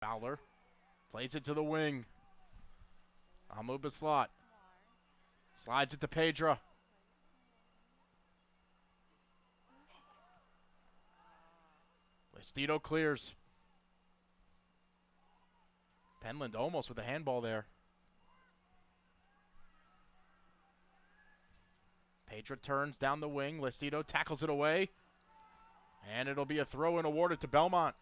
Fowler plays it to the wing. Amu Bislot slides it to Pedra. Listido clears. Penland almost with a handball there. Pedra turns down the wing. Listido tackles it away. And it'll be a throw-in awarded to Belmont.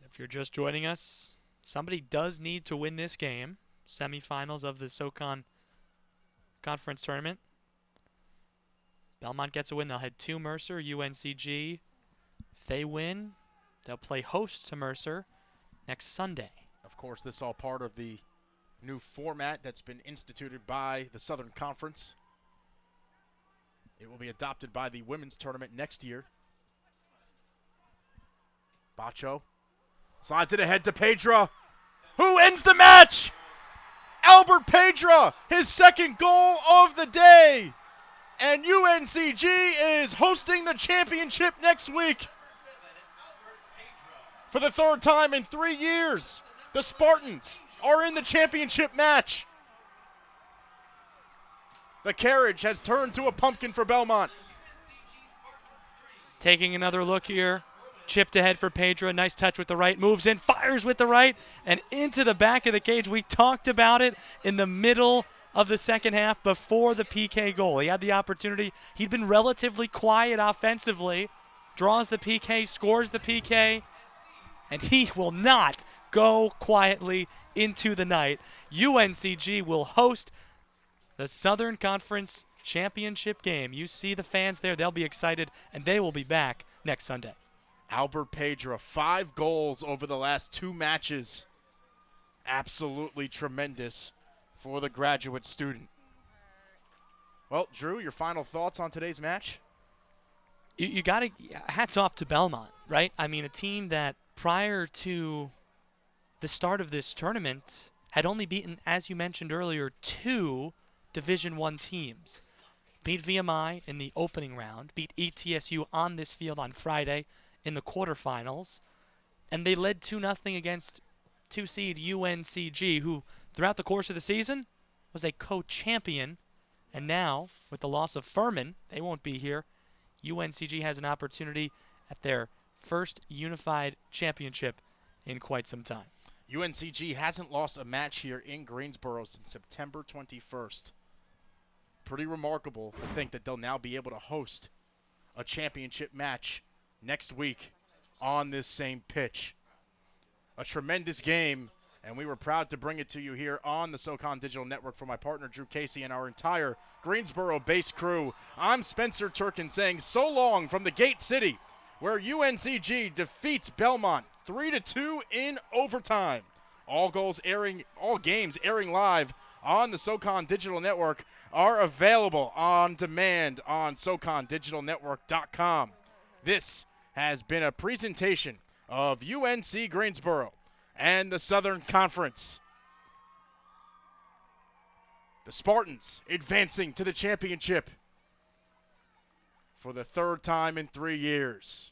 If you're just joining us, somebody does need to win this game. Semifinals of the SoCon Conference Tournament. Belmont gets a win. They'll head to Mercer, UNCG. If they win, they'll play host to Mercer next Sunday. Of course, this is all part of the new format that's been instituted by the Southern Conference. It will be adopted by the women's tournament next year. Bacho slides it ahead to Pedra, who ends the match. Albert Pedra, his second goal of the day. And UNCG is hosting the championship next week. For the third time in 3 years, the Spartans are in the championship match. The carriage has turned to a pumpkin for Belmont. Taking another look here. Chipped ahead for Pedra. Nice touch with the right. Moves in, fires with the right, and into the back of the cage. We talked about it in the middle of the second half before the PK goal. He had the opportunity. He'd been relatively quiet offensively. Draws the PK, scores the PK, and he will not go quietly into the night. UNCG will host the Southern Conference Championship game. You see the fans there. They'll be excited, and they will be back next Sunday. Albert Pedra, 5 goals over the last 2 matches. Absolutely tremendous for the graduate student. Well, Drew, your final thoughts on today's match? You got to hats off to Belmont, right? I mean, a team that prior to the start of this tournament had only beaten, as you mentioned earlier, 2 Division I teams. Beat VMI in the opening round, beat ETSU on this field on Friday in the quarterfinals, and they led 2-0 against 2-seed UNCG, who throughout the course of the season was a co-champion. And now, with the loss of Furman, they won't be here. UNCG has an opportunity at their first unified championship in quite some time. UNCG hasn't lost a match here in Greensboro since September 21st. Pretty remarkable to think that they'll now be able to host a championship match next week on this same pitch. A tremendous game, and we were proud to bring it to you here on the SoCon Digital Network for my partner Drew Casey and our entire Greensboro-based crew. I'm Spencer Turkin saying so long from the Gate City, where UNCG defeats Belmont 3-2 in overtime. All games airing live on the SoCon Digital Network are available on demand on SoConDigitalNetwork.com. This has been a presentation of UNC Greensboro and the Southern Conference. The Spartans advancing to the championship for the third time in 3 years.